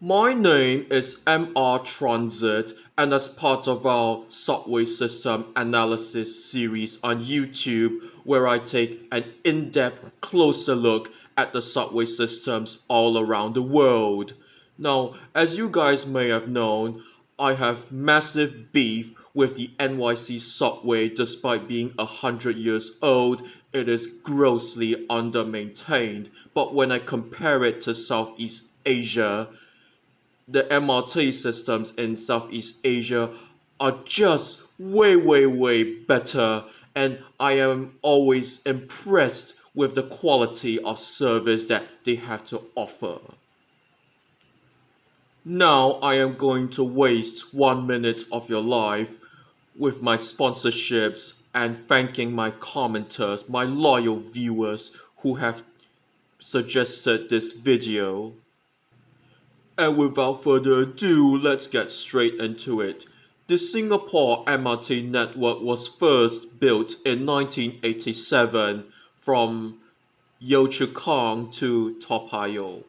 My name is MR Transit, and as part of our subway system analysis series on YouTube, where I take an in-depth, closer look at the subway systems all around the world. Now, as you guys may have known, I have massive beef with the NYC subway. Despite being 100 years old, it is grossly under-maintained. But when I compare it to Southeast Asia, the MRT systems in Southeast Asia are just way better, and I am always impressed with the quality of service that they have to offer. Now I am going to waste 1 minute of your life with my sponsorships and thanking my commenters, my loyal viewers who have suggested this video. And without further ado, let's get straight into it. The Singapore MRT network was first built in 1987 from Yio Chu Kang to Toa Payoh.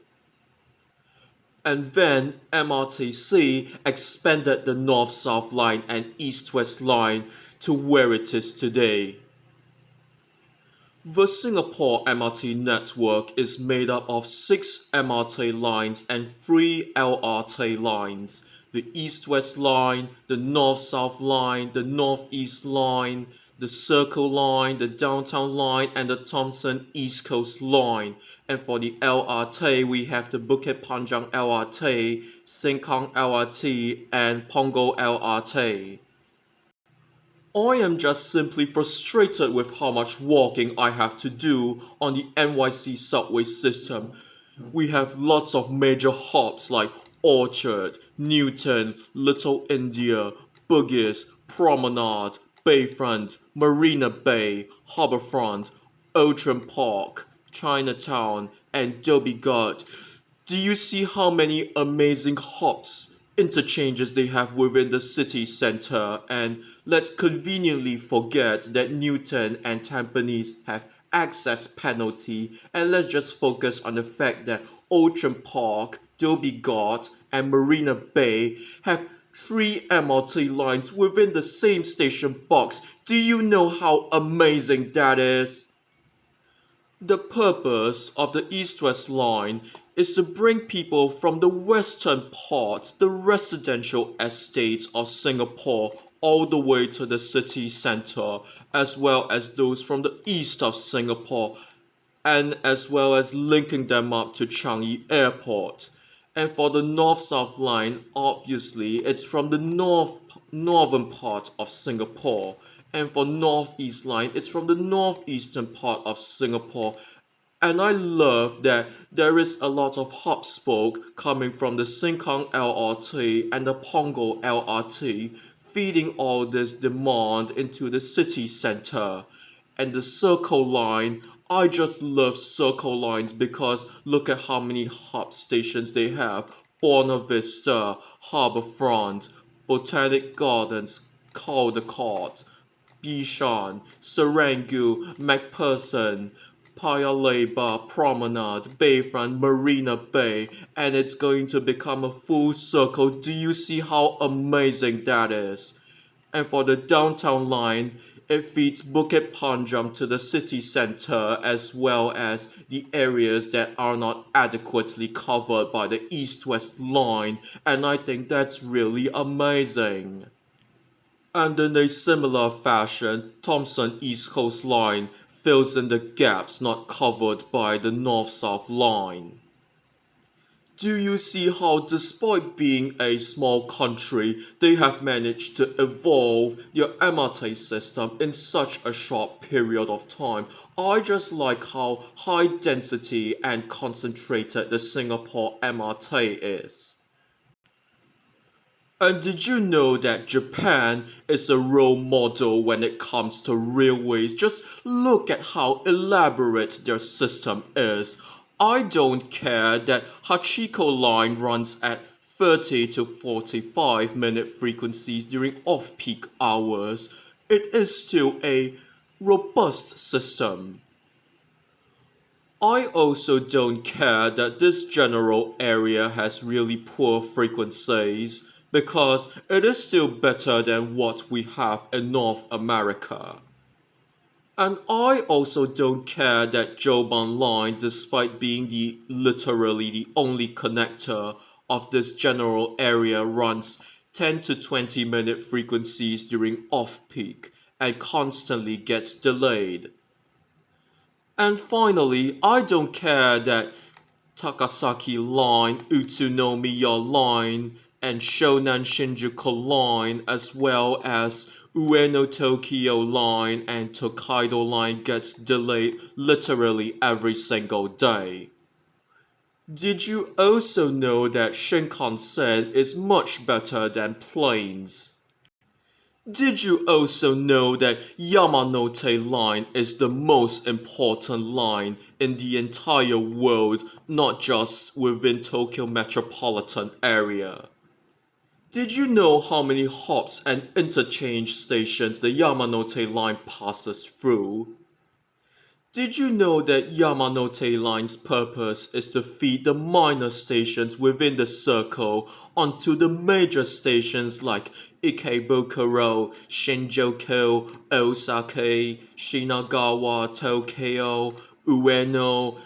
And then MRTC expanded the North-South line and East-West line to where it is today. The Singapore MRT network is made up of 6 MRT lines and 3 LRT lines: the East-West line, the North-South line, the North-East line, the Circle line, the Downtown line, and the Thomson East Coast line. And for the LRT, we have the Bukit Panjang LRT, Sengkang LRT, and Punggol LRT. I am just simply frustrated with how much walking I have to do on the NYC subway system. We have lots of major hubs like Orchard, Newton, Little India, Bugis, Promenade, Bayfront, Marina Bay, Harbourfront, Outram Park, Chinatown, and Dhoby Ghat. Do you see how many amazing hops, interchanges they have within the city centre? And let's conveniently forget that Newton and Tampines have access penalty, and let's just focus on the fact that Outram Park, Dhoby Ghat, and Marina Bay have 3 MRT lines within the same station box. Do you know how amazing that is? The purpose of the East-West line is to bring people from the western part, the residential estates of Singapore, all the way to the city centre, as well as those from the east of Singapore, and as well as linking them up to Changi Airport. And for the North-South line, obviously, it's from the northern part of Singapore. And for North-East line, it's from the northeastern part of Singapore. And I love that there is a lot of hub spoke coming from the Sengkang LRT and the Punggol LRT, feeding all this demand into the city centre. And the Circle line, I just love Circle lines because look at how many hub stations they have: Buona Vista, Harbourfront, Botanic Gardens, Caldecott, Bishan, Serangoon, MacPherson, Paya Lebar, Promenade, Bayfront, Marina Bay, and it's going to become a full circle. Do you see how amazing that is? And for the downtown line, it feeds Bukit Panjang to the city centre, as well as the areas that are not adequately covered by the East-West line, and I think that's really amazing. And in a similar fashion, Thomson East Coast line fills in the gaps not covered by the North-South line. Do you see how, despite being a small country, they have managed to evolve their MRT system in such a short period of time? I just like how high density and concentrated the Singapore MRT is. And did you know that Japan is a role model when it comes to railways? Just look at how elaborate their system is. I don't care that Hachiko line runs at 30 to 45-minute frequencies during off-peak hours. It is still a robust system. I also don't care that this general area has really poor frequencies because it is still better than what we have in North America. And I also don't care that Joban Line, despite being literally the only connector of this general area, runs 10 to 20-minute frequencies during off-peak and constantly gets delayed. And finally, I don't care that Takasaki Line, Utsunomiya Line, and Shonan Shinjuku Line, as well as Ueno Tokyo Line and Tokaido Line gets delayed literally every single day. Did you also know that Shinkansen is much better than planes? Did you also know that Yamanote Line is the most important line in the entire world, not just within Tokyo metropolitan area? Did you know how many hops and interchange stations the Yamanote Line passes through? Did you know that Yamanote Line's purpose is to feed the minor stations within the circle onto the major stations like Ikebukuro, Shinjuku, Osaka, Shinagawa, Tokyo, Ueno,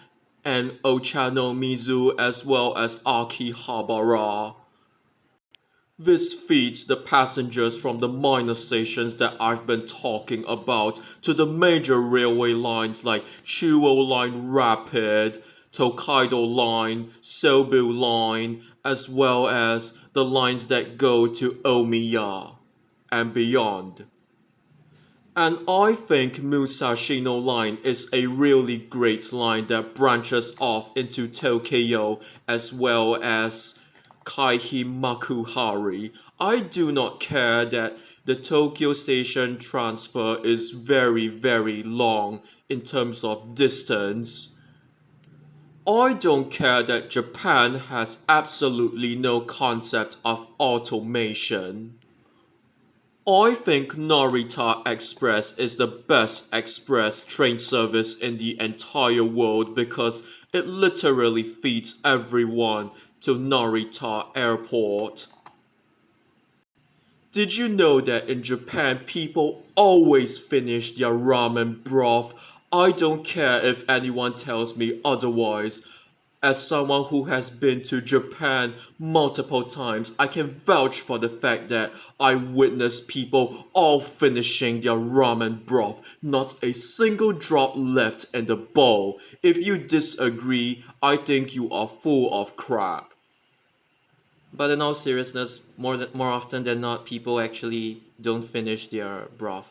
and Ochanomizu, as well as Akihabara? This feeds the passengers from the minor stations that I've been talking about to the major railway lines like Chuo Line Rapid, Tokaido Line, Sobu Line, as well as the lines that go to Omiya and beyond. And I think Musashino Line is a really great line that branches off into Tokyo as well as Kaihimakuhari. I do not care that the Tokyo station transfer is very long in terms of distance. I don't care that Japan has absolutely no concept of automation. I think Narita Express is the best express train service in the entire world because it literally feeds everyone to Narita Airport. Did you know that in Japan people always finish their ramen broth? I don't care if anyone tells me otherwise. As someone who has been to Japan multiple times, I can vouch for the fact that I witnessed people all finishing their ramen broth, not a single drop left in the bowl. If you disagree, I think you are full of crap. But in all seriousness, more often than not, people actually don't finish their broth.